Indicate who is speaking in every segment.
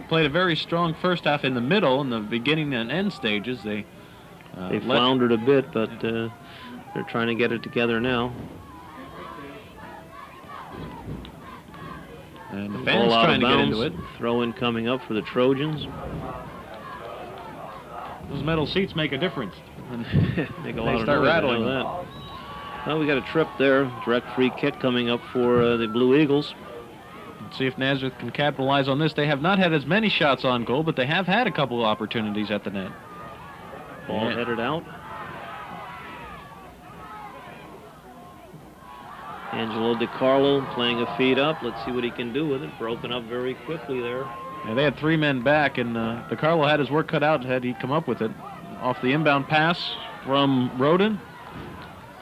Speaker 1: played a very strong first half in the middle, in the beginning and end stages. They
Speaker 2: floundered a bit, but they're trying to get it together now.
Speaker 1: And the fans trying to get into it.
Speaker 2: Throw-in coming up for the Trojans.
Speaker 1: Those metal seats make a difference.
Speaker 2: Make a lot of start noise, rattling that. Well, we got a trip there. Direct free kick coming up for the Blue Eagles.
Speaker 1: Let's see if Nazareth can capitalize on this. They have not had as many shots on goal, but they have had a couple of opportunities at the net.
Speaker 2: Ball headed out. Angelo DiCarlo playing a feed up. Let's see what he can do with it. Broken up very quickly there.
Speaker 1: Yeah, they had 3 men back, and DiCarlo had his work cut out had he come up with it. Off the inbound pass from Roden.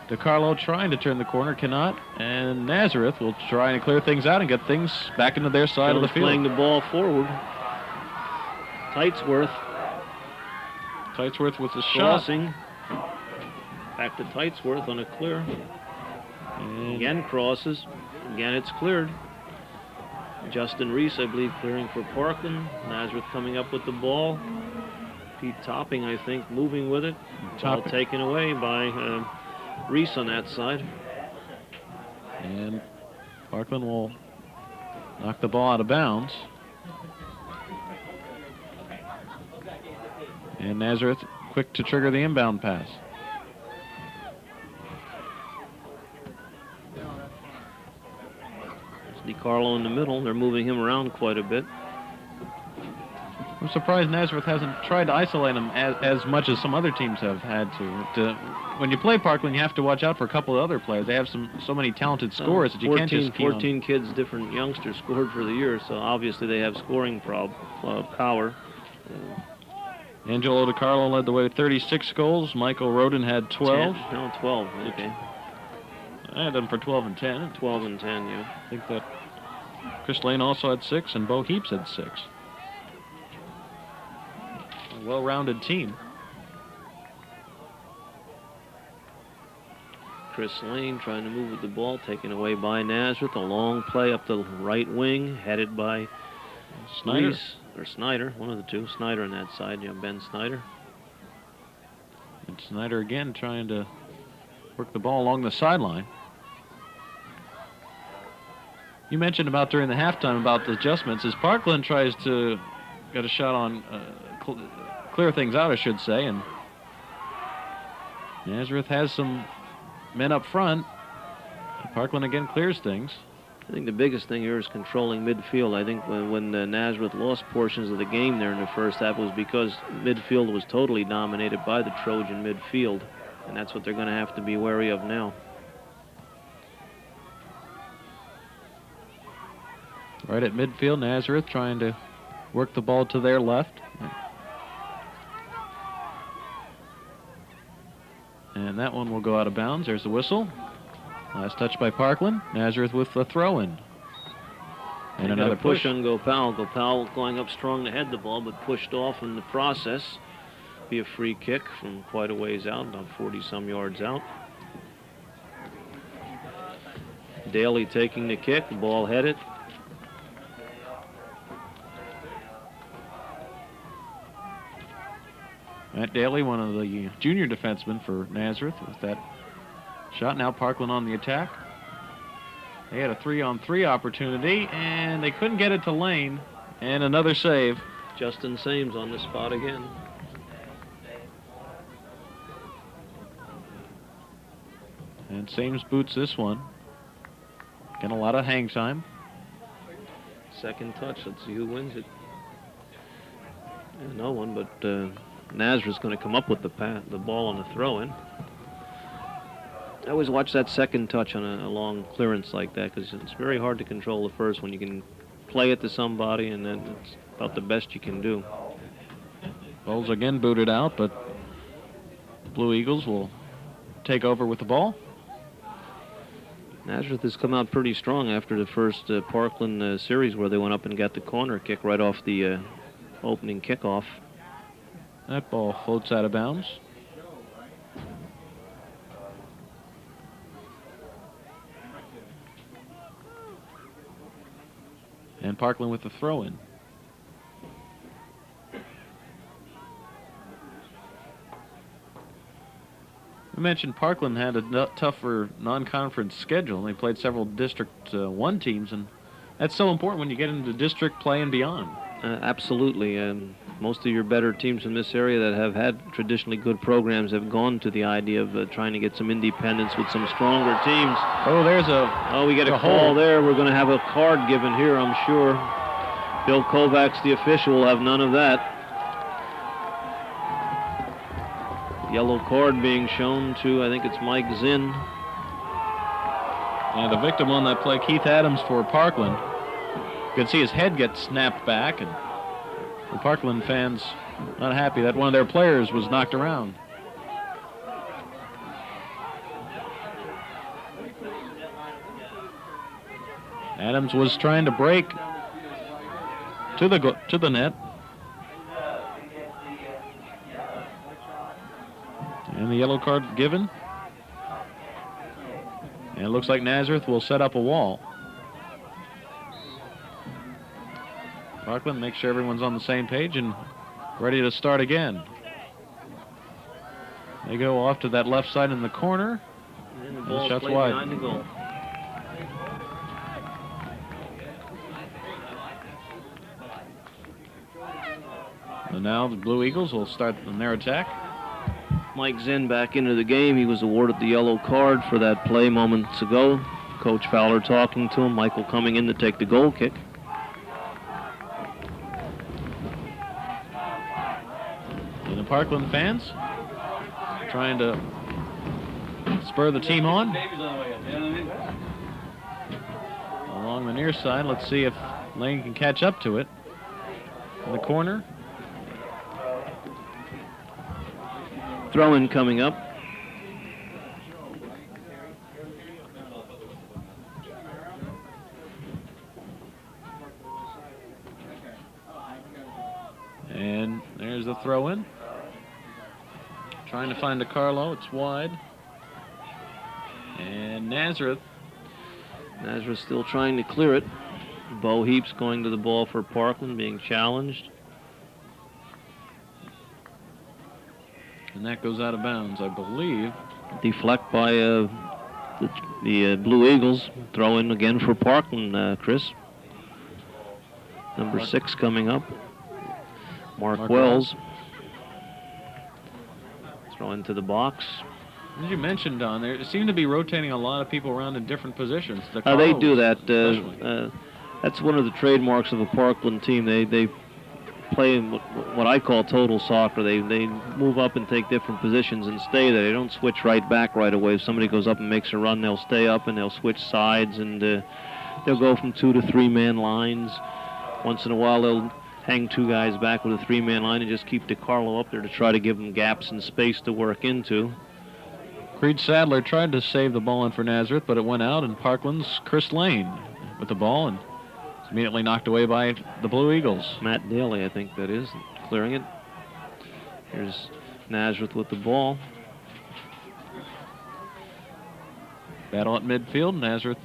Speaker 1: DiCarlo trying to turn the corner, cannot. And Nazareth will try and clear things out and get things back into their side of the field.
Speaker 2: Playing the ball forward. Tightsworth
Speaker 1: with the
Speaker 2: crossing. Back to Tightsworth on a clear. And again crosses. Again it's cleared. Justin Reese, I believe, clearing for Parkland. Nazareth coming up with the ball. Pete Topping, I think, moving with it. Ball taken away by Reese on that side.
Speaker 1: And Parkland will knock the ball out of bounds. And Nazareth quick to trigger the inbound pass.
Speaker 2: DiCarlo in the middle. They're moving him around quite a bit.
Speaker 1: I'm surprised Nazareth hasn't tried to isolate him as much as some other teams have had to. When you play Parkland, you have to watch out for a couple of other players. They have so many talented scorers that you can't just keep
Speaker 2: 14 kids, different youngsters scored for the year, so obviously they have scoring power.
Speaker 1: Angelo DiCarlo led the way with 36 goals. Michael Roden had 12.
Speaker 2: 12, okay.
Speaker 1: I had them for 12 and 10.
Speaker 2: 12 and 10, yeah.
Speaker 1: I think that Chris Lane also had 6, and Bo Heaps had 6. A well-rounded team.
Speaker 2: Chris Lane trying to move with the ball, taken away by Nazareth. A long play up the right wing, headed by Snyder, one of the two. Snyder on that side, Ben Snyder.
Speaker 1: And Snyder again trying to work the ball along the sideline. You mentioned about during the halftime about the adjustments. As Parkland tries to get a shot on, clear things out, I should say, and Nazareth has some men up front. Parkland again clears things.
Speaker 2: I think the biggest thing here is controlling midfield. I think when Nazareth lost portions of the game there in the first half, it was because midfield was totally dominated by the Trojan midfield, and that's what they're going to have to be wary of now.
Speaker 1: Right at midfield, Nazareth trying to work the ball to their left. And that one will go out of bounds. There's the whistle. Last touch by Parkland. Nazareth with the throw-in. And another push
Speaker 2: on Gopal. Gopal going up strong to head the ball, but pushed off in the process. Be a free kick from quite a ways out, about 40-some yards out. Daly taking the kick, the ball headed.
Speaker 1: Matt Daly, one of the junior defensemen for Nazareth, with that shot. Now Parkland on the attack. They had a 3-on-3 opportunity, and they couldn't get it to Lane. And another save.
Speaker 2: Justin Sames on the spot again.
Speaker 1: And Sames boots this one. Getting a lot of hang time.
Speaker 2: Second touch. Let's see who wins it. Yeah, no one, but Nazareth's going to come up with the ball on the throw-in. I always watch that second touch on a long clearance like that, because it's very hard to control the first one. You can play it to somebody, and then it's about the best you can do.
Speaker 1: Ball's again booted out, but Blue Eagles will take over with the ball.
Speaker 2: Nazareth has come out pretty strong after the first Parkland series, where they went up and got the corner kick right off the opening kickoff.
Speaker 1: That ball floats out of bounds. And Parkland with the throw-in. mentioned Parkland had a tougher non-conference schedule. They played several District 1 teams, and that's so important when you get into district play and beyond.
Speaker 2: Absolutely. Most of your better teams in this area that have had traditionally good programs have gone to the idea of trying to get some independence with some stronger teams.
Speaker 1: Oh,
Speaker 2: we get a call there. We're going to have a card given here, I'm sure. Bill Kovacs, the official, will have none of that. Yellow card being shown to, I think it's Mike Zinn.
Speaker 1: And the victim on that play, Keith Adams for Parkland. You can see his head get snapped back, and the Parkland fans not happy that one of their players was knocked around. Adams was trying to break to the net. And the yellow card given. And it looks like Nazareth will set up a wall. Parkland, make sure everyone's on the same page and ready to start again. They go off to that left side in the corner.
Speaker 2: And the ball's
Speaker 1: shot's
Speaker 2: played
Speaker 1: wide.
Speaker 2: behind the goal.
Speaker 1: And now the Blue Eagles will start on their attack.
Speaker 2: Mike Zinn back into the game. He was awarded the yellow card for that play moments ago. Coach Fowler talking to him. Michael coming in to take the goal kick.
Speaker 1: And the Parkland fans trying to spur the team on. Along the near side, let's see if Lane can catch up to it. In the corner.
Speaker 2: Throw-in coming up.
Speaker 1: And there's the throw-in. Trying to find DiCarlo. It's wide. And Nazareth
Speaker 2: Still trying to clear it. Bo Heaps going to the ball for Parkland, being challenged.
Speaker 1: And that goes out of bounds, I believe.
Speaker 2: Deflect by the Blue Eagles. Throw in again for Parkland, Chris. Number 6 coming up. Mark Wells. Throw into the box.
Speaker 1: As you mentioned, Don, there seem to be rotating a lot of people around in different positions.
Speaker 2: They do that. That's one of the trademarks of a Parkland team. They play what I call total soccer. They move up and take different positions and stay there. They don't switch right back right away. If somebody goes up and makes a run, they'll stay up and they'll switch sides, and they'll go from 2 to 3 man lines. Once in a while, they'll hang 2 guys back with a 3-man line and just keep DiCarlo up there to try to give them gaps and space to work into.
Speaker 1: Creed Sadler tried to save the ball in for Nazareth, but it went out, and Parkland's Chris Lane with the ball, and it's immediately knocked away by the Blue Eagles.
Speaker 2: Matt Daly, I think that is, clearing it. Here's Nazareth with the ball.
Speaker 1: Battle at midfield. Nazareth,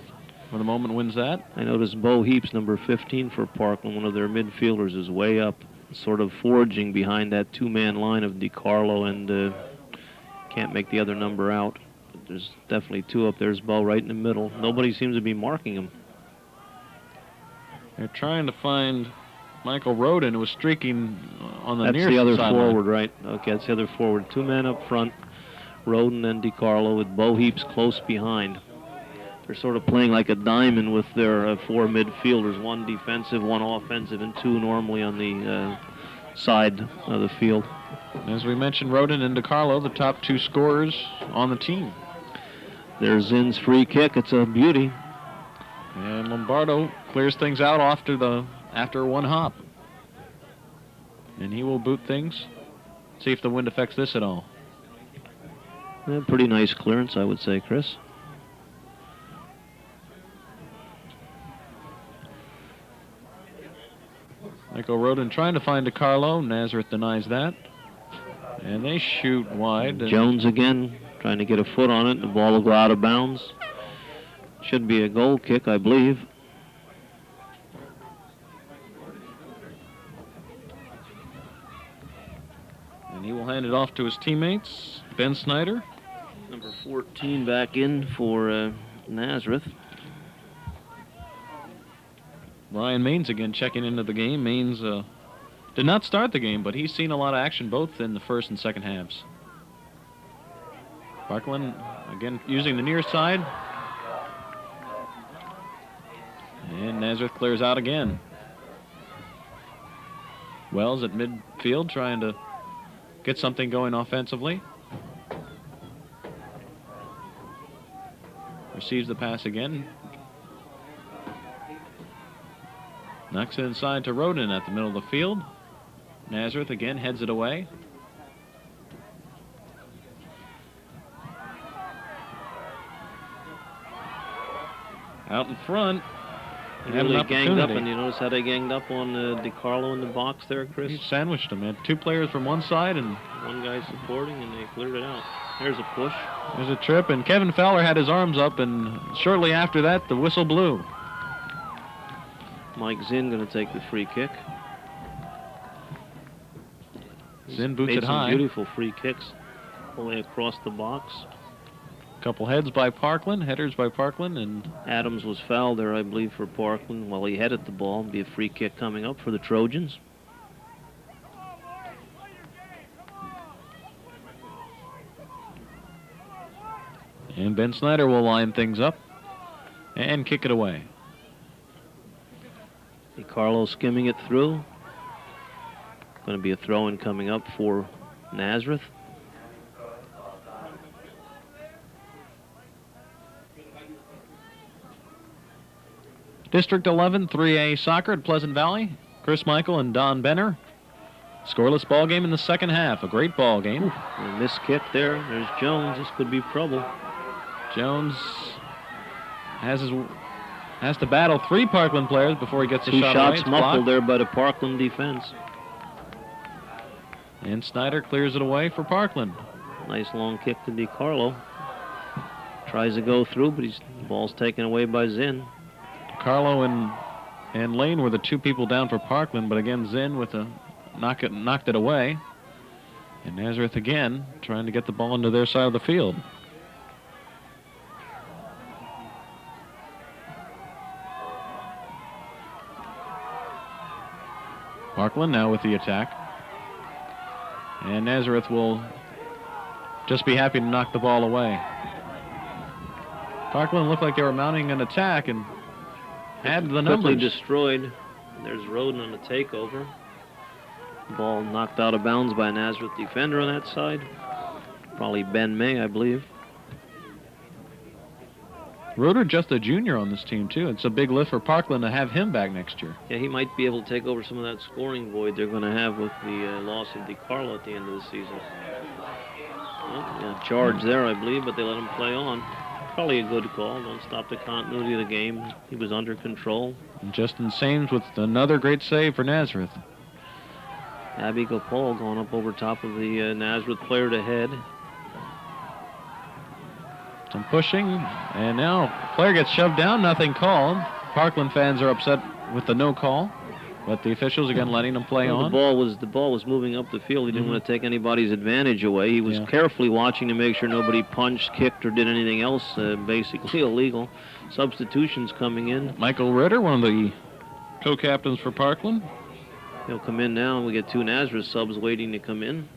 Speaker 1: for the moment, wins that.
Speaker 2: I noticed Bo Heaps, number 15 for Parkland, one of their midfielders, is way up, sort of foraging behind that 2-man line of DiCarlo, and can't make the other number out. But there's definitely 2 up. There's Bo right in the middle. Nobody seems to be marking him.
Speaker 1: They're trying to find Michael Roden, who was streaking on the near
Speaker 2: side. That's the other
Speaker 1: sideline.
Speaker 2: forward, right? Okay, that's the other forward. 2 men up front, Roden and DiCarlo, with Bo Heaps close behind. They're sort of playing like a diamond with their 4 midfielders, 1 defensive, 1 offensive, and 2 normally on the side of the field.
Speaker 1: As we mentioned, Roden and DiCarlo, the top 2 scorers on the team.
Speaker 2: There's Zinn's free kick. It's a beauty.
Speaker 1: And Lombardo clears things out after 1 hop. And he will boot things. See if the wind affects this at all.
Speaker 2: Pretty nice clearance, I would say, Chris.
Speaker 1: Michael Roden trying to find DiCarlo. Nazareth denies that. And they shoot wide.
Speaker 2: Jones again trying to get a foot on it. The ball will go out of bounds. Should be a goal kick, I believe.
Speaker 1: And he will hand it off to his teammates. Ben Snyder.
Speaker 2: 14 back in for Nazareth.
Speaker 1: Ryan Maines again checking into the game. Maines did not start the game, but he's seen a lot of action both in the first and second halves. Parkland again using the near side. And Nazareth clears out again. Wells at midfield trying to get something going offensively. Receives the pass again. Knocks it inside to Roden at the middle of the field. Nazareth again heads it away. Out in front.
Speaker 2: They really ganged up, and you notice how they ganged up on DiCarlo in the box there, Chris?
Speaker 1: He sandwiched him. Had two players from one side and
Speaker 2: one guy supporting, and they cleared it out. There's a push.
Speaker 1: There's a trip, and Kevin Fowler had his arms up, and shortly after that, the whistle blew.
Speaker 2: Mike Zinn going to take the free kick.
Speaker 1: Zinn boots
Speaker 2: it
Speaker 1: high.
Speaker 2: Made some beautiful free kicks all the way across the box.
Speaker 1: Couple heads by Parkland, headers by Parkland, and
Speaker 2: Adams was fouled there, I believe, for Parkland while he headed the ball. It'll be a free kick coming up for the Trojans.
Speaker 1: And Ben Snyder will line things up and kick it away.
Speaker 2: DiCarlo skimming it through. Going to be a throw-in coming up for Nazareth.
Speaker 1: District 11, 3A soccer at Pleasant Valley. Chris Michael and Don Benner. Scoreless ball game in the second half. A great ball game.
Speaker 2: A missed kick there. There's Jones. This could be trouble.
Speaker 1: Jones has to battle three Parkland players before he gets a shot away.
Speaker 2: Two shots muffled there by the Parkland defense.
Speaker 1: And Snyder clears it away for Parkland.
Speaker 2: Nice long kick to DiCarlo. Tries to go through, but the ball's taken away by Zinn.
Speaker 1: Carlo and Lane were the two people down for Parkland, but again Zinn with a knocked it away. And Nazareth again trying to get the ball into their side of the field. Parkland now with the attack. And Nazareth will just be happy to knock the ball away. Parkland looked like they were mounting an attack and added the numbers.
Speaker 2: Quickly destroyed. There's Roden on the takeover. Ball knocked out of bounds by a Nazareth defender on that side. Probably Ben May, I believe.
Speaker 1: Roder just a junior on this team, too. It's a big lift for Parkland to have him back next year.
Speaker 2: Yeah, he might be able to take over some of that scoring void they're going to have with the loss of DiCarlo at the end of the season. Well, yeah, charge there, I believe, but they let him play on. Probably a good call. Don't stop the continuity of the game. He was under control.
Speaker 1: And Justin Sames with another great save for Nazareth.
Speaker 2: Abby Gopal going up over top of the Nazareth player to head.
Speaker 1: Some pushing, and now player gets shoved down, nothing called. Parkland fans are upset with the no call, but the officials again letting them play on.
Speaker 2: The ball was moving up the field. He didn't want to take anybody's advantage away. He was carefully watching to make sure nobody punched, kicked, or did anything else basically illegal. Substitutions coming in.
Speaker 1: Michael Ritter, one of the co-captains for Parkland.
Speaker 2: He'll come in now, and we get two Nazareth subs waiting to come in.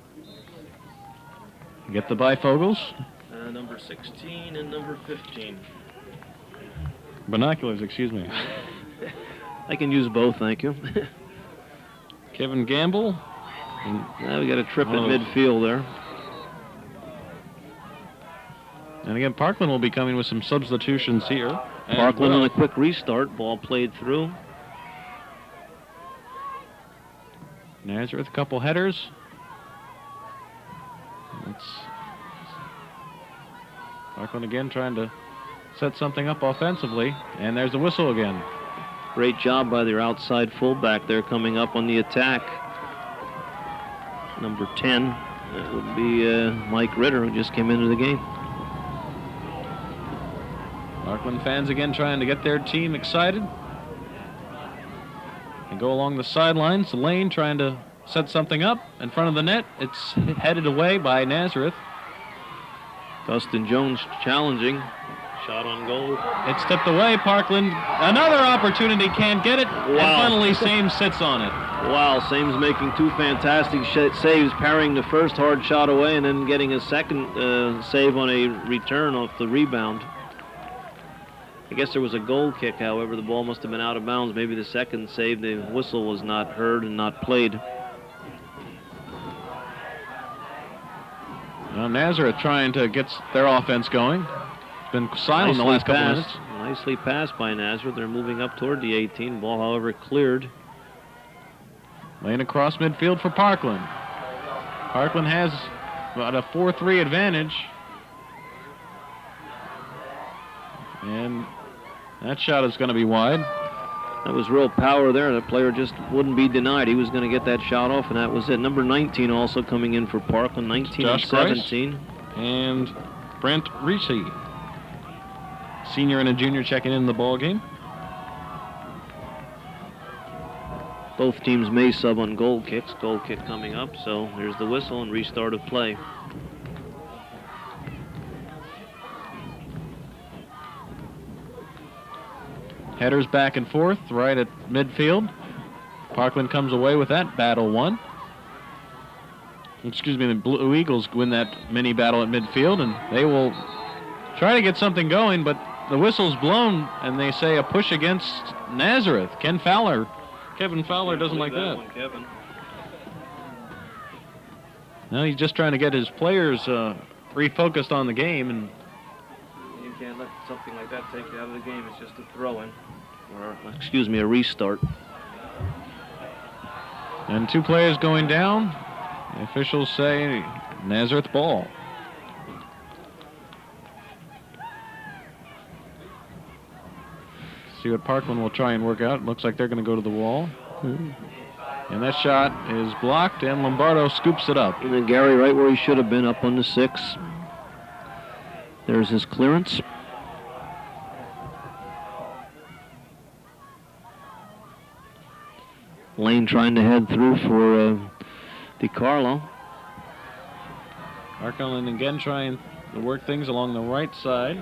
Speaker 1: Get the bifocals.
Speaker 2: Number 16 and number 15.
Speaker 1: Binoculars, excuse me.
Speaker 2: I can use both, thank you.
Speaker 1: Kevin Gamble.
Speaker 2: Now we got a trip at midfield there.
Speaker 1: And again, Parkland will be coming with some substitutions here.
Speaker 2: Parkland on a quick restart. Ball played through.
Speaker 1: Nazareth, a couple headers. Parkland again trying to set something up offensively. And there's the whistle again.
Speaker 2: Great job by their outside fullback there coming up on the attack. Number 10. That would be Mike Ritter, who just came into the game.
Speaker 1: Parkland fans again trying to get their team excited. And go along the sidelines. Lane trying to set something up in front of the net. It's headed away by Nazareth.
Speaker 2: Dustin Jones challenging. Shot on goal.
Speaker 1: It's tipped away. Parkland, another opportunity, can't get it.
Speaker 2: Wow.
Speaker 1: And finally, Sames sits on it.
Speaker 2: Wow, Sames making two fantastic saves, parrying the first hard shot away and then getting a second save on a return off the rebound. I guess there was a goal kick, however, the ball must have been out of bounds. Maybe the second save, the whistle was not heard and not played.
Speaker 1: Now Nazareth trying to get their offense going. It's been silent the last couple minutes.
Speaker 2: Nicely passed by Nazareth. They're moving up toward the 18. Ball, however, cleared.
Speaker 1: Laying across midfield for Parkland. Parkland has about a 4-3 advantage. And that shot is going to be wide.
Speaker 2: That was real power there. The player just wouldn't be denied. He was going to get that shot off, and that was it. Number 19 also coming in for Parkland, 19 and 17.
Speaker 1: And Brent Reese, senior and a junior, checking in the ball game.
Speaker 2: Both teams may sub on goal kicks. Goal kick coming up, so here's the whistle and restart of play.
Speaker 1: Headers back and forth right at midfield. Parkland comes away with that battle won. Excuse me, the Blue Eagles win that mini battle at midfield, and they will try to get something going, but the whistle's blown, and they say a push against Nazareth. Kevin Fowler doesn't like that.
Speaker 2: Kevin.
Speaker 1: No, he's just trying to get his players refocused on the game, and
Speaker 2: you can't let something like that take you out of the game. It's just a throw-in, or excuse me, a restart.
Speaker 1: And two players going down. The officials say Nazareth ball. See what Parkland will try and work out. Looks like they're going to go to the wall. And that shot is blocked, and Lombardo scoops it up.
Speaker 2: And then Gary right where he should have been, up on the 6. There's his clearance. Lane trying to head through for DiCarlo.
Speaker 1: Parkland again trying to work things along the right side.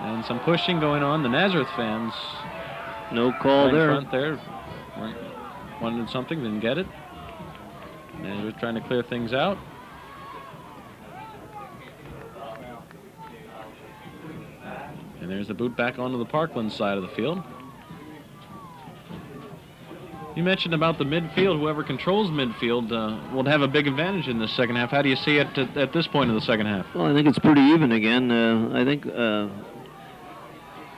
Speaker 1: And some pushing going on. The Nazareth fans.
Speaker 2: No call
Speaker 1: right
Speaker 2: there.
Speaker 1: In front there. Wanted something, didn't get it. Nazareth trying to clear things out. And there's the boot back onto the Parkland side of the field. You mentioned about the midfield. Whoever controls midfield will have a big advantage in this second half. How do you see it at this point in the second half?
Speaker 2: Well, I think it's pretty even again. I think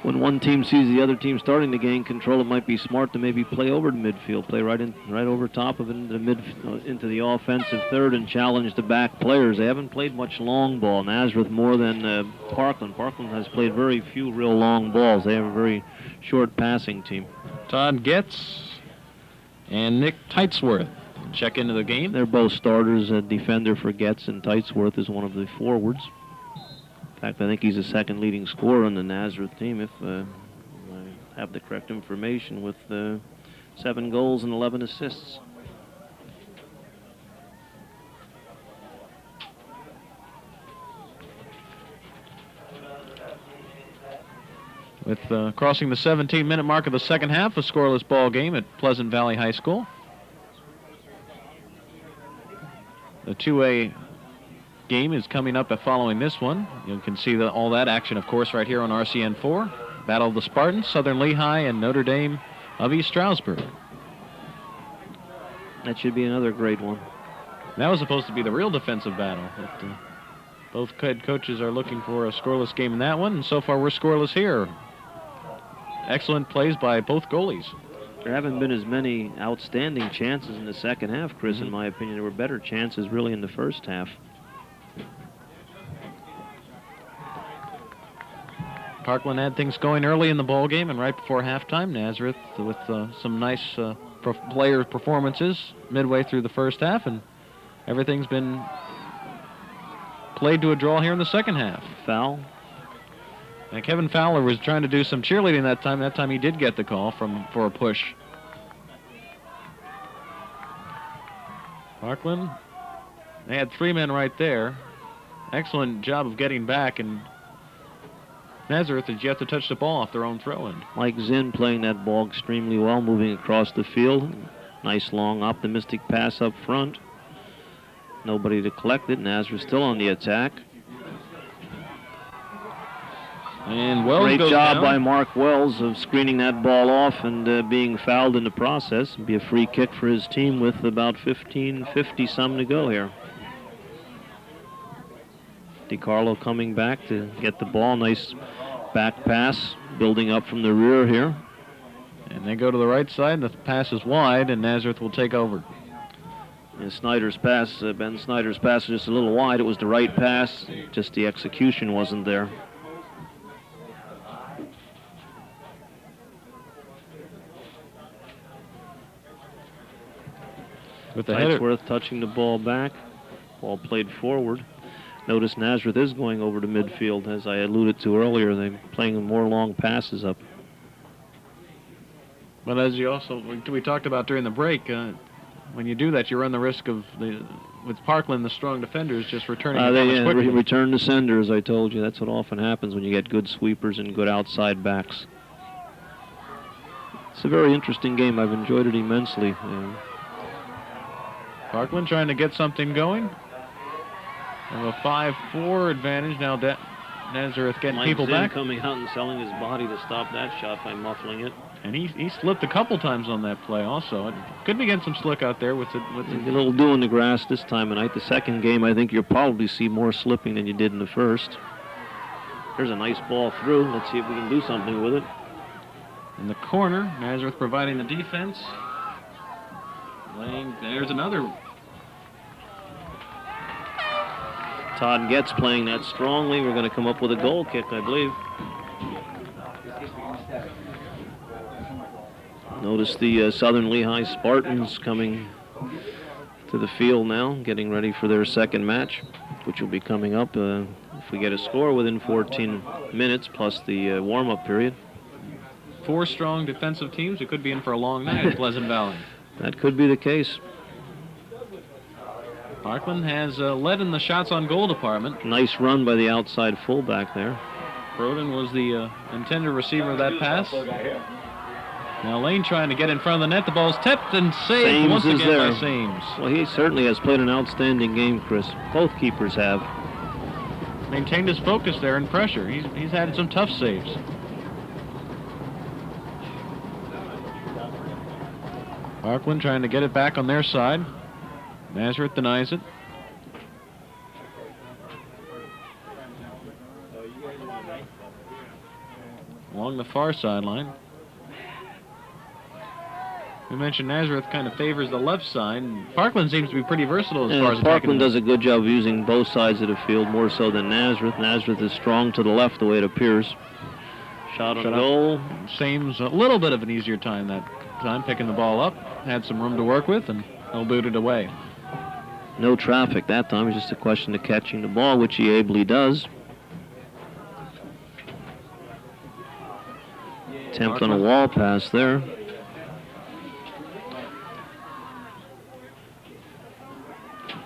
Speaker 2: when one team sees the other team starting to gain control, it might be smart to maybe play over the midfield, play right over top of it into the offensive third, and challenge the back players. They haven't played much long ball. Nazareth more than Parkland. Parkland has played very few real long balls. They have a very short passing team.
Speaker 1: Todd Getz and Nick Teitsworth check into the game.
Speaker 2: They're both starters. A defender for Getz, and Teitsworth is one of the forwards. In fact, I think he's the second leading scorer on the Nazareth team, if I have the correct information, with 7 goals and 11 assists.
Speaker 1: With crossing the 17-minute mark of the second half, a scoreless ball game at Pleasant Valley High School. The 2A game is coming up following this one. You can see all that action, of course, right here on RCN4. Battle of the Spartans, Southern Lehigh, and Notre Dame of East Stroudsburg.
Speaker 2: That should be another great one.
Speaker 1: That was supposed to be the real defensive battle. But, both head coaches are looking for a scoreless game in that one, and so far we're scoreless here. Excellent plays by both goalies.
Speaker 2: There haven't been as many outstanding chances in the second half, Chris, in my opinion. There were better chances really in the first half.
Speaker 1: Parkland had things going early in the ball game, and right before halftime, Nazareth with some nice player performances midway through the first half, and everything's been played to a draw here in the second half.
Speaker 2: Foul.
Speaker 1: And Kevin Fowler was trying to do some cheerleading that time. That time he did get the call for a push. Parkland They had 3 men right there. Excellent job of getting back, and Nazareth has yet to touch the ball off their own throw-in.
Speaker 2: Mike Zinn playing that ball extremely well, moving across the field. Nice, long, optimistic pass up front. Nobody to collect it. Nazareth still on the attack.
Speaker 1: And Wells
Speaker 2: Great
Speaker 1: goes
Speaker 2: job
Speaker 1: down
Speaker 2: by Mark Wells of screening that ball off and being fouled in the process. It'll be a free kick for his team with about 50-some to go here. DiCarlo coming back to get the ball. Nice back pass, building up from the rear here.
Speaker 1: And they go to the right side, and the pass is wide, and Nazareth will take over.
Speaker 2: And Snyder's pass, Ben Snyder's pass was just a little wide. It was the right pass, just the execution wasn't there.
Speaker 1: With the header.
Speaker 2: Tightsworth touching the ball back. Ball played forward. Notice Nazareth is going over to midfield, as I alluded to earlier. They're playing more long passes up.
Speaker 1: But as we talked about during the break, when you do that, you run the risk of, with Parkland, the strong defenders just returning it quickly.
Speaker 2: Return to sender, as I told you. That's what often happens when you get good sweepers and good outside backs. It's a very interesting game. I've enjoyed it immensely.
Speaker 1: Parkland trying to get something going. They have a 5-4 advantage now. Nazareth getting
Speaker 2: Mike
Speaker 1: people
Speaker 2: Zinn
Speaker 1: back.
Speaker 2: Coming out and selling his body to stop that shot by muffling it.
Speaker 1: And he slipped a couple times on that play also. It could be getting some slick out there with the
Speaker 2: A little dew in the grass this time of night. The second game, I think you'll probably see more slipping than you did in the first. There's a nice ball through. Let's see if we can do something with it.
Speaker 1: In the corner, Nazareth providing the defense. There's another.
Speaker 2: Todd Getz playing that strongly. We're going to come up with a goal kick, I believe. Notice the Southern Lehigh Spartans coming to the field now, getting ready for their second match, which will be coming up if we get a score within 14 minutes, plus the warm-up period.
Speaker 1: 4 strong defensive teams. It could be in for a long night at Pleasant Valley.
Speaker 2: That could be the case.
Speaker 1: Parkland has led in the shots on goal department.
Speaker 2: Nice run by the outside fullback there.
Speaker 1: Broden was the intended receiver of that pass. Now Lane trying to get in front of the net. The ball's tipped and saved once again by Sames.
Speaker 2: Well, he certainly has played an outstanding game, Chris. Both keepers have.
Speaker 1: Maintained his focus there and pressure. He's had some tough saves. Parkland trying to get it back on their side. Nazareth denies it. Along the far sideline. We mentioned Nazareth kind of favors the left side. Parkland seems to be pretty versatile as far as
Speaker 2: Parkland does a good job of using both sides of the field, more so than Nazareth. Nazareth is strong to the left the way it appears. Shot on goal.
Speaker 1: Sames a little bit of an easier time that time, picking the ball up. Had some room to work with, and he'll boot it away.
Speaker 2: No traffic that time. It's just a question of catching the ball, which he ably does. Attempt on a wall pass there.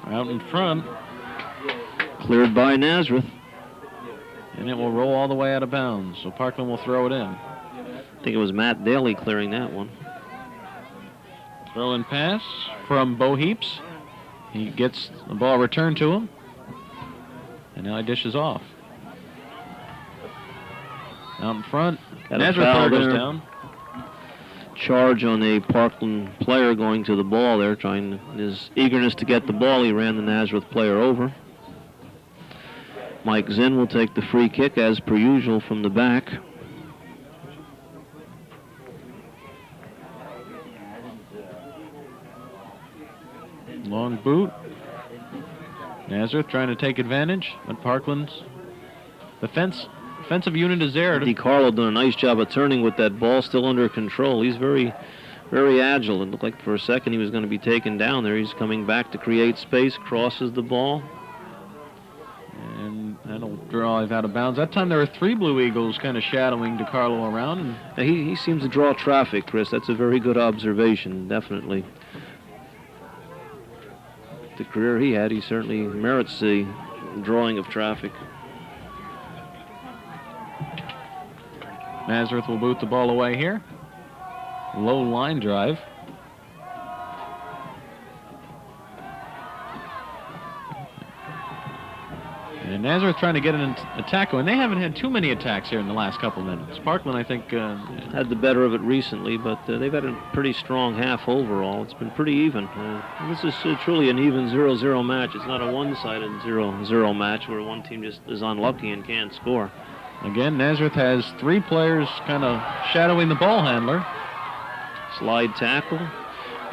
Speaker 1: Out in front.
Speaker 2: Cleared by Nazareth.
Speaker 1: And it will roll all the way out of bounds, so Parkland will throw it in.
Speaker 2: I think it was Matt Daly clearing that one.
Speaker 1: Throw in pass from Bo Heaps. He gets the ball returned to him. And now he dishes off. Out in front. Nazareth player goes down.
Speaker 2: Charge on a Parkland player going to the ball there, trying his eagerness to get the ball. He ran the Nazareth player over. Mike Zinn will take the free kick as per usual from the back.
Speaker 1: Long boot. Nazareth trying to take advantage, but Parkland's defensive unit is there.
Speaker 2: DiCarlo done a nice job of turning with that ball still under control. He's very, very agile. It looked like for a second he was going to be taken down there. He's coming back to create space, crosses the ball.
Speaker 1: And that'll drive out of bounds. That time there were 3 Blue Eagles kind of shadowing DiCarlo around.
Speaker 2: And he seems to draw traffic, Chris. That's a very good observation, definitely. the career he had, he certainly merits the drawing of traffic.
Speaker 1: Nazareth will boot the ball away here. Low line drive. And Nazareth trying to get an attack going. They haven't had too many attacks here in the last couple minutes. Parkland, I think...
Speaker 2: had the better of it recently, but they've had a pretty strong half overall. It's been pretty even. This is truly an even 0-0 match. It's not a one-sided 0-0 match where one team just is unlucky and can't score.
Speaker 1: Again, Nazareth has 3 players kind of shadowing the ball handler.
Speaker 2: Slide tackle.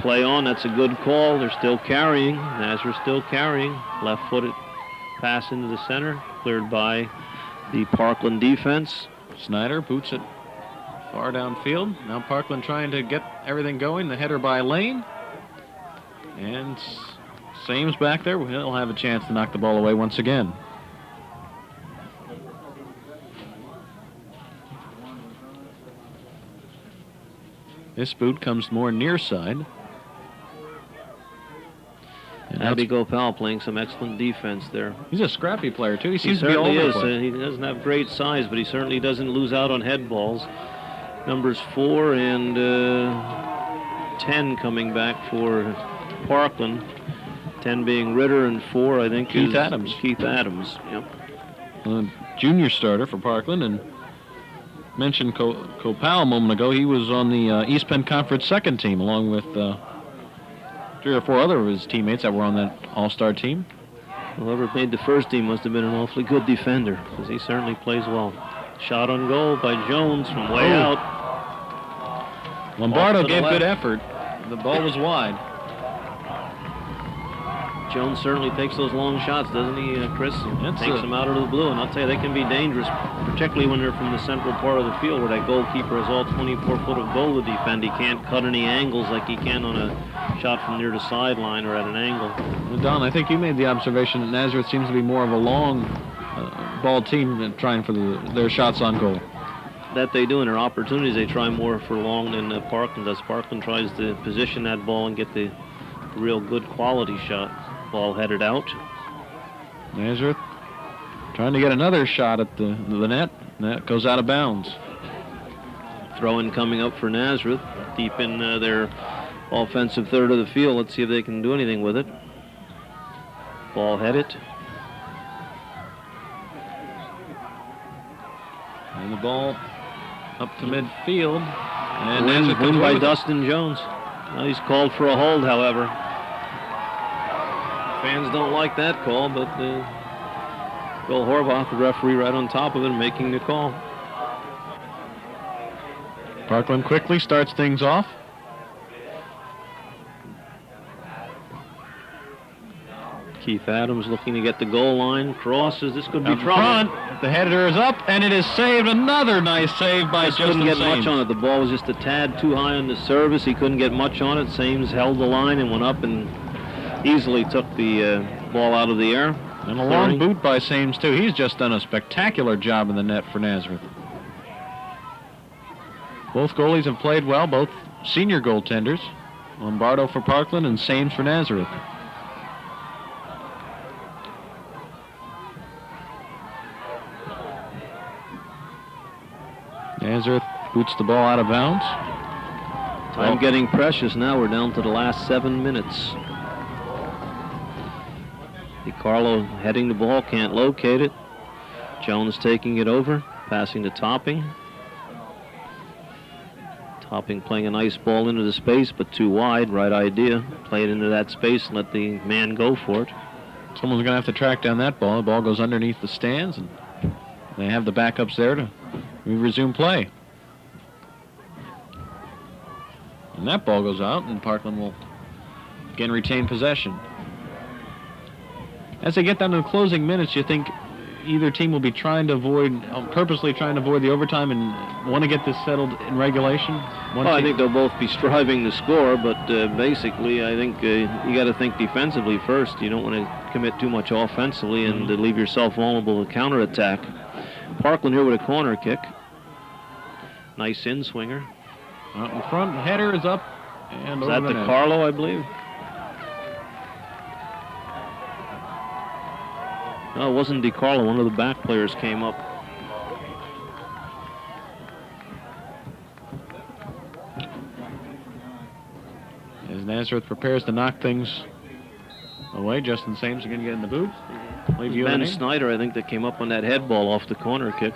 Speaker 2: Play on. That's a good call. They're still carrying. Nazareth still carrying. Left-footed pass into the center. Cleared by the Parkland defense.
Speaker 1: Snyder boots it far downfield. Now Parkland trying to get everything going. The header by Lane. And Sames back there. He'll have a chance to knock the ball away once again. This boot comes more near side. And
Speaker 2: Abby Gopal playing some excellent defense there.
Speaker 1: He's a scrappy player, too. He seems to
Speaker 2: be
Speaker 1: be all over the
Speaker 2: place.
Speaker 1: place.
Speaker 2: He doesn't have great size, but he certainly doesn't lose out on head balls. Numbers 4 and 10 coming back for Parkland. 10 being Ritter, and 4, I think,
Speaker 1: Keith
Speaker 2: is
Speaker 1: Adams.
Speaker 2: Keith Adams, yep.
Speaker 1: Junior starter for Parkland, and mentioned Copal a moment ago. He was on the East Penn Conference second team, along with 3 or 4 other of his teammates that were on that all-star team.
Speaker 2: Whoever made the first team must have been an awfully good defender, because he certainly plays well. Shot on goal by Jones from way out.
Speaker 1: Lombardo gave good effort. The ball was wide.
Speaker 2: Jones certainly takes those long shots, doesn't he, Chris? Takes them out of the blue, and I'll tell you, they can be dangerous, particularly when they're from the central part of the field where that goalkeeper has all 24 foot of goal to defend. He can't cut any angles like he can on a shot from near the sideline or at an angle.
Speaker 1: Well, Don, I think you made the observation that Nazareth seems to be more of a long ball team trying for their shots on goal.
Speaker 2: That they do, in their opportunities, they try more for long than Parkland does. Parkland tries to position that ball and get the real good quality shot. Ball headed out.
Speaker 1: Nazareth trying to get another shot at the net. That goes out of bounds.
Speaker 2: Throw-in coming up for Nazareth, deep in their offensive third of the field. Let's see if they can do anything with it. Ball headed.
Speaker 1: And the ball up to midfield. And
Speaker 2: win by Dustin Jones. Well, he's called for a hold, however. Fans don't like that call, but Bill Horvath, the referee, right on top of it, making the call.
Speaker 1: Parkland quickly starts things off.
Speaker 2: Keith Adams looking to get the goal line. Crosses. This could be trouble.
Speaker 1: Front. The header is up, and it is saved. Another nice save by Justin
Speaker 2: couldn't get
Speaker 1: Sames.
Speaker 2: much on it. The ball was just a tad too high on the service. He couldn't get much on it. Sames held the line and went up and easily took the ball out of the air.
Speaker 1: And a long boot by Sames, too. He's just done a spectacular job in the net for Nazareth. Both goalies have played well, both senior goaltenders. Lombardo for Parkland and Sames for Nazareth. Nazareth boots the ball out of bounds.
Speaker 2: Time getting precious now. We're down to the last 7 minutes. DiCarlo heading the ball, can't locate it. Jones taking it over, passing to Topping. Topping playing a nice ball into the space, but too wide. Right idea. Play it into that space and let the man go for it.
Speaker 1: Someone's going to have to track down that ball. The ball goes underneath the stands, and they have the backups there to resume play. And that ball goes out, and Parkland will again retain possession. As they get down to the closing minutes, you think either team will be trying to purposely trying to avoid the overtime and want to get this settled in regulation?
Speaker 2: I think they'll both be striving to score, but basically I think you got to think defensively first. You don't want to commit too much offensively and leave yourself vulnerable to counterattack. Parkland here with a corner kick. Nice in-swinger.
Speaker 1: Out in front, header is up and
Speaker 2: is
Speaker 1: over
Speaker 2: that
Speaker 1: the net.
Speaker 2: DiCarlo, I believe? No, it wasn't DiCarlo. One of the back players came up.
Speaker 1: As Nazareth prepares to knock things away, Justin Sames again getting the boot.
Speaker 2: Ben Snyder, I think, that came up on that head ball off the corner kick.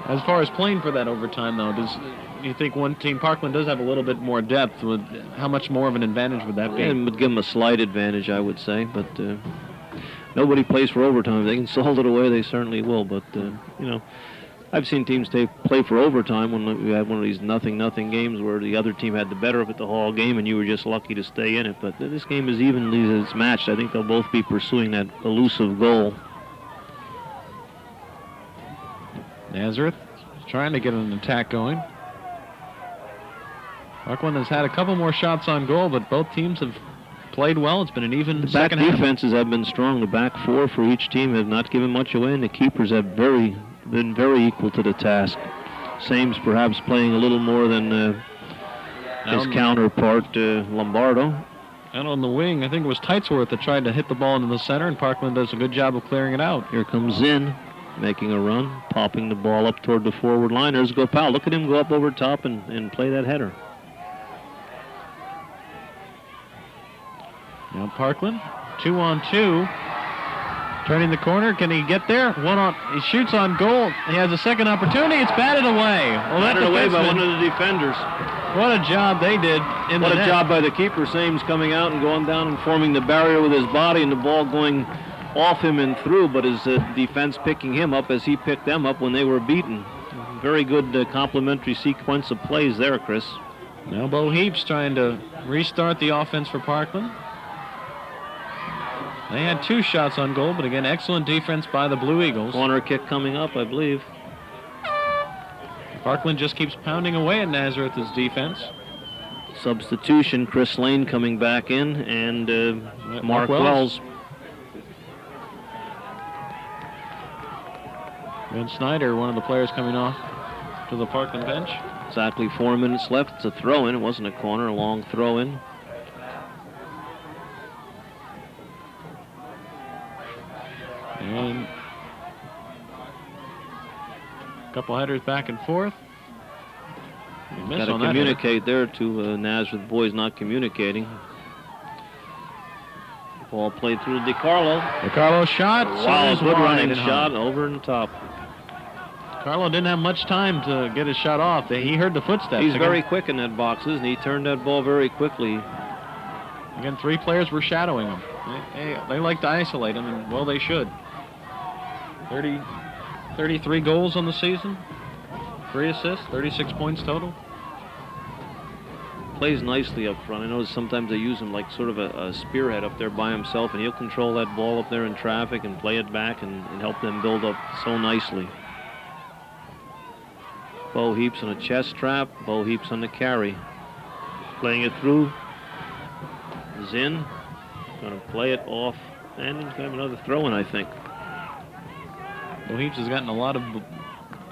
Speaker 1: As far as playing for that overtime, though, do you think one team, Parkland, does have a little bit more depth? How much more of an advantage would that be?
Speaker 2: It would give them a slight advantage, I would say, but nobody plays for overtime. If they can salt it away, they certainly will. But, you know, I've seen teams play for overtime when we had one of these nothing games where the other team had the better of it the whole game and you were just lucky to stay in it. But this game is evenly as matched. I think they'll both be pursuing that elusive goal.
Speaker 1: Nazareth trying to get an attack going. Parkland has had a couple more shots on goal, but both teams have played well. It's been an even second half.
Speaker 2: Back defenses have been strong. The back four for each team have not given much away, and the keepers have been very equal to the task. Sames perhaps playing a little more than his counterpart, Lombardo.
Speaker 1: And on the wing, I think it was Teitsworth that tried to hit the ball into the center, and Parkland does a good job of clearing it out.
Speaker 2: Here comes Zinn, making a run, popping the ball up toward the forward line. There's Gopal. Look at him go up over top and play that header.
Speaker 1: Now Parkland, 2-on-2. Turning the corner, can he get there? He shoots on goal. He has a second opportunity. It's batted away. Well,
Speaker 2: batted away by one of the defenders.
Speaker 1: What a job they did in the net.
Speaker 2: What a job by the keeper. Sames coming out and going down and forming the barrier with his body, and the ball going off him and through, but his defense picking him up as he picked them up when they were beaten. Very good complementary sequence of plays there, Chris.
Speaker 1: Now Bo Heaps trying to restart the offense for Parkland. They had 2 shots on goal, but again, excellent defense by the Blue Eagles.
Speaker 2: Corner kick coming up, I believe.
Speaker 1: Parkland just keeps pounding away at Nazareth's defense.
Speaker 2: Substitution, Chris Lane coming back in, and Mark Wells.
Speaker 1: Ben Snyder, one of the players coming off to the Parkland bench.
Speaker 2: Exactly 4 minutes left. It's a throw-in. It wasn't a corner, a long throw-in.
Speaker 1: And a couple headers back and forth.
Speaker 2: Got to communicate there to Nazareth boys not communicating. Ball played through to DiCarlo.
Speaker 1: DiCarlo shot.
Speaker 2: Wow, good running shot over and top.
Speaker 1: Carlo didn't have much time to get his shot off. He heard the footsteps.
Speaker 2: He's very quick in that box, isn't he? He turned that ball very quickly.
Speaker 1: Again, 3 players were shadowing him. They like to isolate him, and well, they should. 33 goals on the season, 3 assists, 36 points total.
Speaker 2: Plays nicely up front. I know sometimes they use him like sort of a spearhead up there by himself, and he'll control that ball up there in traffic and play it back and help them build up so nicely. Bo Heaps on a chest trap. Bo Heaps on the carry. Playing it through. Zinn going to play it off, and he's going to have another throw-in, I think.
Speaker 1: Bo Heaps has gotten a lot of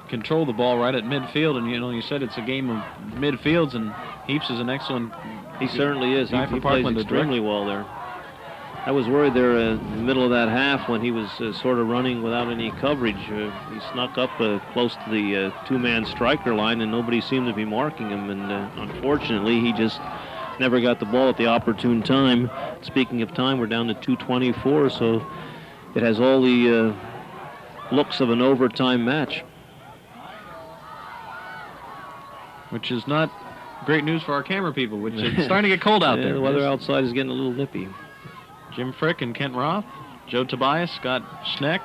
Speaker 1: control of the ball right at midfield, and you said it's a game of midfields, and Heaps is an excellent.
Speaker 2: He certainly is. He plays extremely well there. I was worried there in the middle of that half when he was sort of running without any coverage. He snuck up close to the 2-man striker line, and nobody seemed to be marking him. And unfortunately, he just never got the ball at the opportune time. Speaking of time, we're down to 2:24, so it has all the looks of an overtime match. Which is not great news for our camera people, which is starting to get cold out there. The weather outside is getting a little nippy.
Speaker 1: Jim Frick and Kent Roth, Joe Tobias, Scott Schneck,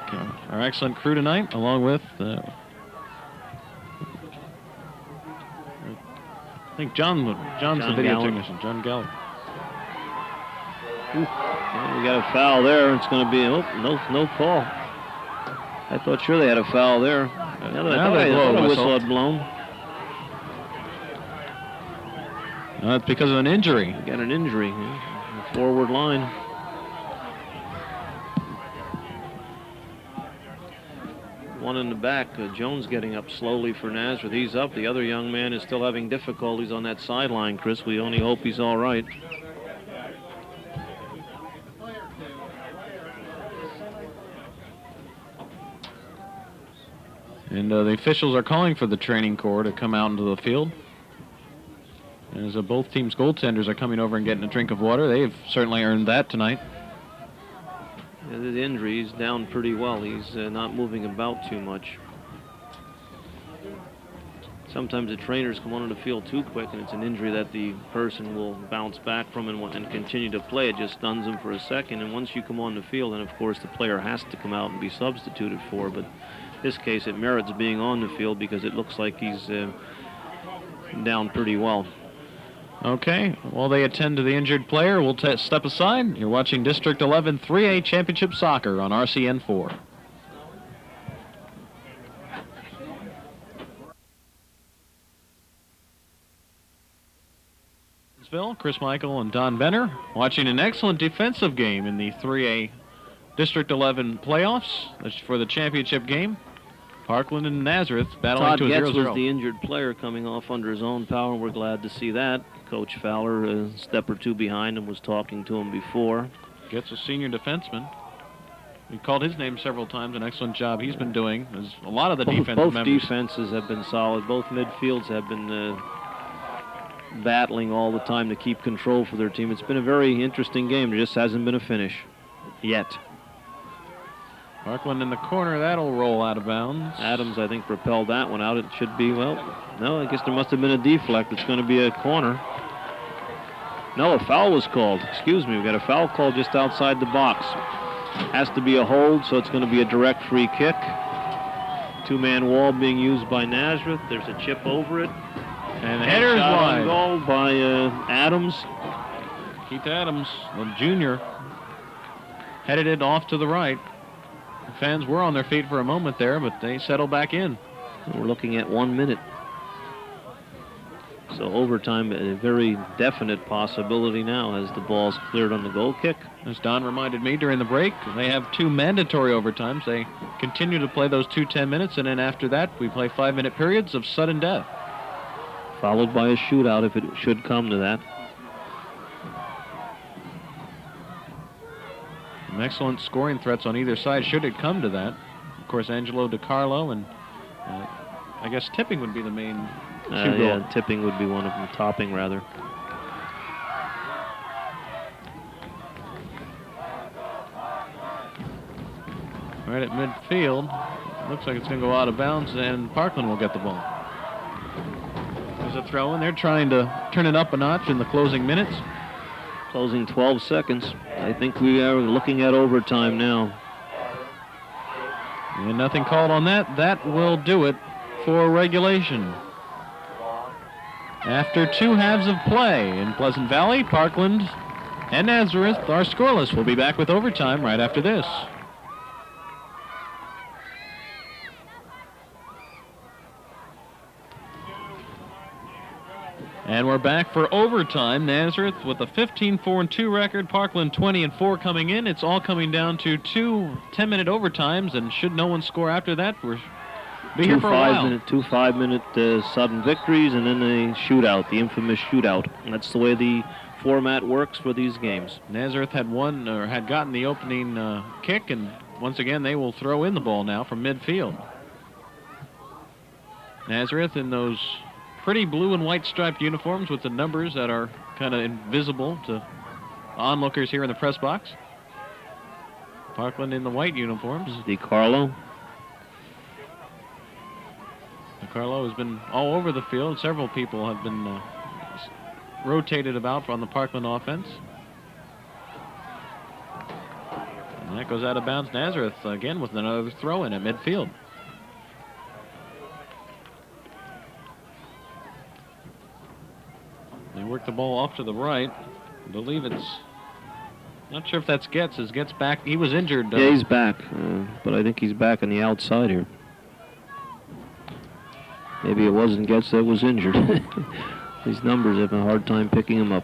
Speaker 1: our excellent crew tonight, along with, I think John's the video technician, John Geller.
Speaker 2: Yeah, we got a foul there. It's going to be, no call. I thought sure they had a foul there.
Speaker 1: Now they blow a
Speaker 2: whistle had blown.
Speaker 1: It's because of an injury.
Speaker 2: Got an injury. Yeah. The forward line. One in the back. Jones getting up slowly for Nazareth. He's up. The other young man is still having difficulties on that sideline, Chris. We only hope he's all right.
Speaker 1: And the officials are calling for the training corps to come out into the field. As both teams' goaltenders are coming over and getting a drink of water. They've certainly earned that tonight.
Speaker 2: Yeah, the injury, he's down pretty well. He's not moving about too much. Sometimes the trainers come onto the field too quick, and it's an injury that the person will bounce back from and continue to play. It just stuns them for a second, and once you come on the field, then of course the player has to come out and be substituted for. But in this case, it merits being on the field because it looks like he's down pretty well.
Speaker 1: Okay, while they attend to the injured player, we'll step aside. You're watching District 11 3A Championship Soccer on RCN 4. Chris Michael and Don Benner watching an excellent defensive game in the 3A District 11 playoffs. That's for the championship game. Parkland and Nazareth battling to a 0-0.
Speaker 2: Todd Getz was the injured player coming off under his own power, and we're glad to see that. Coach Fowler, a step or two behind him, was talking to him before.
Speaker 1: Getz a senior defenseman. We called his name several times, an excellent job he's been doing. As a lot of the defensive
Speaker 2: both
Speaker 1: members.
Speaker 2: defenses have been solid. Both midfields have been battling all the time to keep control for their team. It's been a very interesting game. There just hasn't been a finish yet.
Speaker 1: Parkland in the corner, that'll roll out of bounds.
Speaker 2: Adams, I think, propelled that one out. It should be, well, no, I guess there must have been a deflect. It's going to be a corner. No, a foul was called. Excuse me, we got a foul called just outside the box. Has to be a hold, so it's going to be a direct free kick. Two-man wall being used by Nazareth. There's a chip over it.
Speaker 1: And the header is wide.
Speaker 2: Goal by Adams.
Speaker 1: Keith Adams, the junior, headed it off to the right. The fans were on their feet for a moment there, but they settled back in.
Speaker 2: We're looking at 1 minute. So overtime, a very definite possibility now as the ball's cleared on the goal kick.
Speaker 1: As Don reminded me during the break, they have 2 mandatory overtimes. They continue to play those 2 10-minutes, and then after that, we play 5-minute periods of sudden death.
Speaker 2: Followed by a shootout if it should come to that.
Speaker 1: Some excellent scoring threats on either side should it come to that. Of course, Angelo DiCarlo and I guess tipping would be the main shoot goal.
Speaker 2: Yeah, tipping would be one of them, topping rather.
Speaker 1: Right at midfield. Looks like it's going to go out of bounds, and Parkland will get the ball. There's a throw, and they're trying to turn it up a notch in the closing minutes.
Speaker 2: Closing 12 seconds. I think we are looking at overtime now.
Speaker 1: And nothing called on that. That will do it for regulation. After 2 halves of play in Pleasant Valley, Parkland and Nazareth are scoreless. We'll be back with overtime right after this. And we're back for overtime. Nazareth with a 15-4-2 record. Parkland 20-4 coming in. It's all coming down to 2 10-minute overtimes, and should no one score after that, we'll be here for a while.
Speaker 2: 2 5-minute sudden victories, and then a shootout, the infamous shootout. And that's the way the format works for these games.
Speaker 1: Nazareth had gotten the opening kick, and once again they will throw in the ball now from midfield. Nazareth in those pretty blue and white striped uniforms with the numbers that are kind of invisible to onlookers here in the press box. Parkland in the white uniforms.
Speaker 2: DiCarlo.
Speaker 1: DiCarlo has been all over the field. Several people have been rotated about on the Parkland offense. And that goes out of bounds. Nazareth again with another throw in at midfield. They work the ball off to the right. I believe it's... Not sure if that's Getz. Is Getz back? He was injured.
Speaker 2: Yeah, he's back. But I think he's back on the outside here. Maybe it wasn't Getz that was injured. These numbers have a hard time picking him up.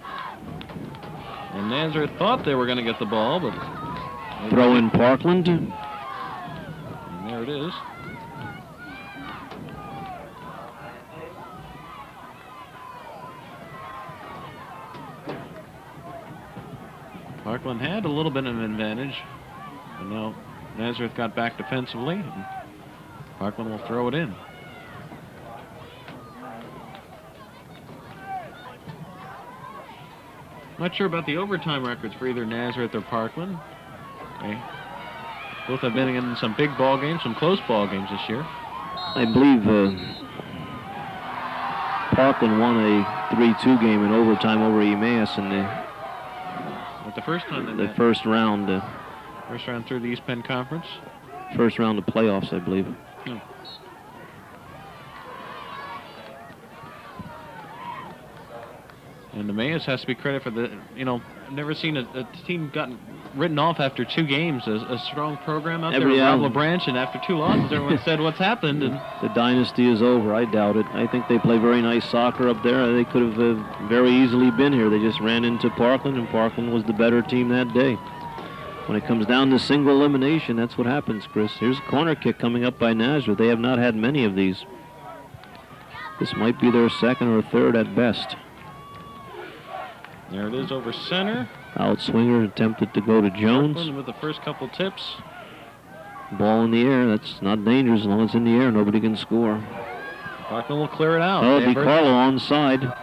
Speaker 1: And Nazareth thought they were going to get the ball, but...
Speaker 2: Throw in Parkland.
Speaker 1: And there it is. Parkland had a little bit of an advantage, but now Nazareth got back defensively. Parkland will throw it in. Not sure about the overtime records for either Nazareth or Parkland. They both have been in some big ball games, some close ball games this year.
Speaker 2: I believe Parkland won a 3-2 game in overtime over Emmaus in
Speaker 1: the first time
Speaker 2: the first round.
Speaker 1: First round through the East Penn Conference.
Speaker 2: First round of playoffs, I believe.
Speaker 1: Hmm. And Emmaus has to be credit for the, I've never seen a team gotten written off after 2 games. A strong program out there at Rob LaBranch, and after 2 losses, everyone said, what's happened? And
Speaker 2: the dynasty is over. I doubt it. I think they play very nice soccer up there. They could have very easily been here. They just ran into Parkland, and Parkland was the better team that day. When it comes down to single elimination, that's what happens, Chris. Here's a corner kick coming up by Nazareth. They have not had many of these. This might be their second or third at best.
Speaker 1: There it is over center.
Speaker 2: Outswinger attempted to go to Jones.
Speaker 1: Parkland with the first couple tips.
Speaker 2: Ball in the air. That's not dangerous as long as it's in the air. Nobody can score.
Speaker 1: Parkland will clear it out.
Speaker 2: Oh, DiCarlo onside.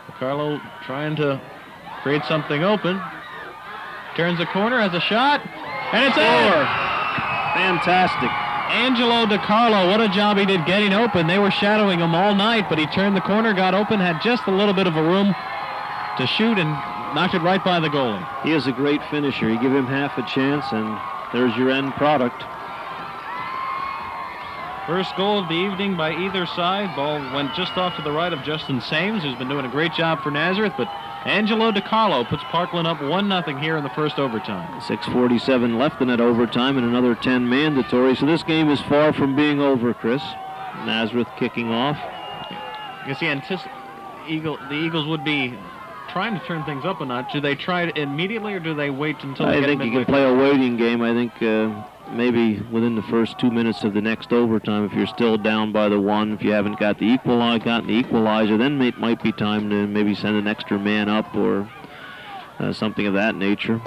Speaker 1: DiCarlo trying to create something open. Turns the corner, has a shot, and it's over.
Speaker 2: Fantastic.
Speaker 1: Angelo DiCarlo, what a job he did getting open. They were shadowing him all night, but he turned the corner, got open, had just a little bit of a room to shoot, and knocked it right by the goalie.
Speaker 2: He is a great finisher. You give him half a chance, and there's your end product.
Speaker 1: First goal of the evening by either side. Ball went just off to the right of Justin Sames, who's been doing a great job for Nazareth, but Angelo DiCarlo puts Parkland up 1-0 here in the first overtime.
Speaker 2: 6:47 left in that overtime and another 10 mandatory. So this game is far from being over, Chris. Nazareth kicking off.
Speaker 1: I guess the Eagles would be trying to turn things up a notch. Do they try it immediately, or do they wait until they
Speaker 2: I
Speaker 1: get
Speaker 2: think you can play a waiting game. I think maybe within the first 2 minutes of the next overtime, if you're still down by the 1, if you haven't got the equalizer, then it might be time to maybe send an extra man up or something of that nature.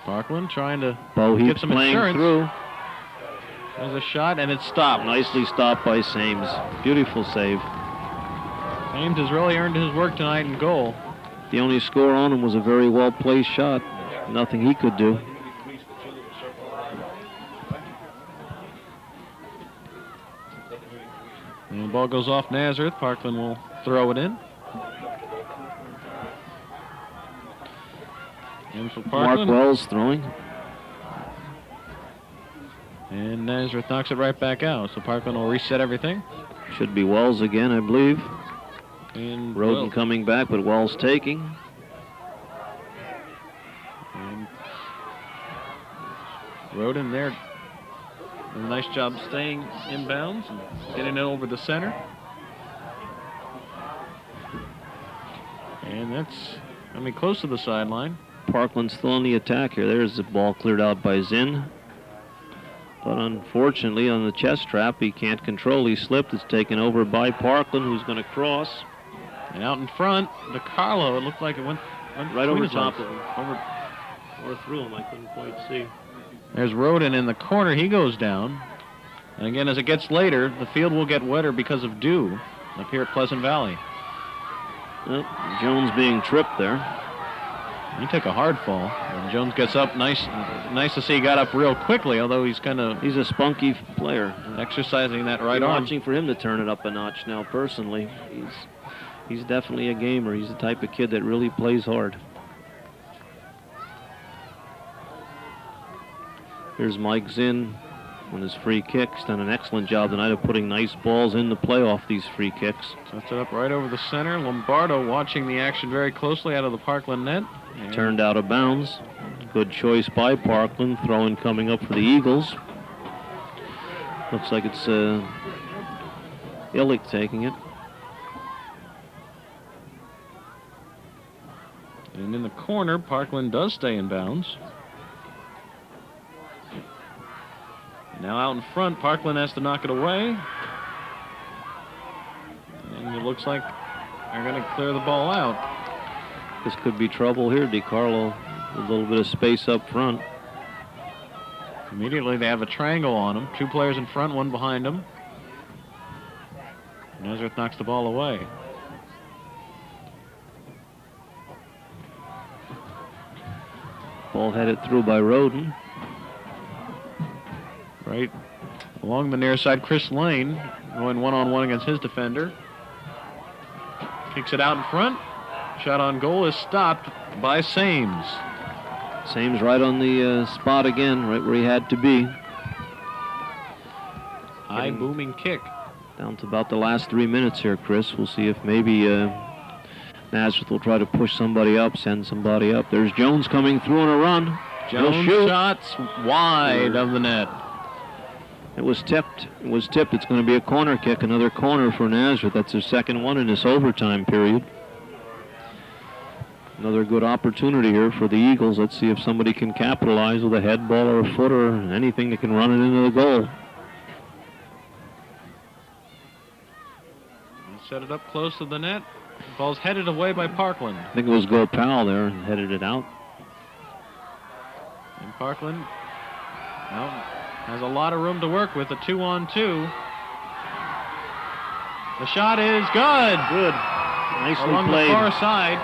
Speaker 1: Parkland trying to
Speaker 2: get some insurance. Through.
Speaker 1: There's a shot, and it's stopped.
Speaker 2: Nicely stopped by Sames. Beautiful save.
Speaker 1: Sames has really earned his work tonight in goal.
Speaker 2: The only score on him was a very well-placed shot. Nothing he could do.
Speaker 1: And the ball goes off Nazareth. Parkland will throw it in. And for Parkland.
Speaker 2: Mark Wells throwing.
Speaker 1: And Nazareth knocks it right back out. So Parkland will reset everything.
Speaker 2: Should be Wells again, I believe.
Speaker 1: And
Speaker 2: Roden coming back, but Wells taking.
Speaker 1: And Roden there. A nice job staying inbounds and getting it over the center. And that's, close to the sideline.
Speaker 2: Parkland's still on the attack here. There's the ball cleared out by Zinn. But unfortunately, on the chest trap, he can't control. He slipped. It's taken over by Parkland, who's going to cross.
Speaker 1: And out in front, DiCarlo, it looked like it went
Speaker 2: right over top of him. Or through him, I couldn't quite see.
Speaker 1: There's Roden in the corner. He goes down. And again, as it gets later, the field will get wetter because of dew up here at Pleasant Valley.
Speaker 2: Jones being tripped there.
Speaker 1: He took a hard fall. And Jones gets up. Nice to see he got up real quickly, although he's a
Speaker 2: spunky player.
Speaker 1: Exercising that right arm.
Speaker 2: Watching for him to turn it up a notch now, personally. He's definitely a gamer. He's the type of kid that really plays hard. Here's Mike Zinn on his free kicks. Done an excellent job tonight of putting nice balls in to play off these free kicks.
Speaker 1: Sets it up right over the center. Lombardo watching the action very closely out of the Parkland net. And
Speaker 2: turned out of bounds. Good choice by Parkland. Throw-in coming up for the Eagles. Looks like it's Illick taking it.
Speaker 1: And in the corner, Parkland does stay in bounds. Now out in front, Parkland has to knock it away. And it looks like they're going to clear the ball out.
Speaker 2: This could be trouble here. DiCarlo, a little bit of space up front.
Speaker 1: Immediately they have a triangle on him. 2 players in front, 1 behind him. Nazareth knocks the ball away.
Speaker 2: Ball headed through by Roden.
Speaker 1: Right along the near side, Chris Lane going one-on-one against his defender. Kicks it out in front. Shot on goal is stopped by Sames.
Speaker 2: Sames right on the spot again, right where he had to be.
Speaker 1: High booming kick.
Speaker 2: Down to about the last 3 minutes here, Chris. We'll see if maybe Nazareth will try to push somebody up, send somebody up. There's Jones coming through on a run.
Speaker 1: Jones shots wide of the net.
Speaker 2: It was tipped. It was tipped. It's going to be a corner kick, another corner for Nazareth. That's their second one in this overtime period. Another good opportunity here for the Eagles. Let's see if somebody can capitalize with a head ball or a foot or anything that can run it into the goal.
Speaker 1: Set it up close to the net. The ball's headed away by Parkland.
Speaker 2: I think it was Gopal there and headed it out.
Speaker 1: And Parkland has a lot of room to work with, a 2-on-2. The shot is good.
Speaker 2: Good. Nicely
Speaker 1: along
Speaker 2: played.
Speaker 1: the far side.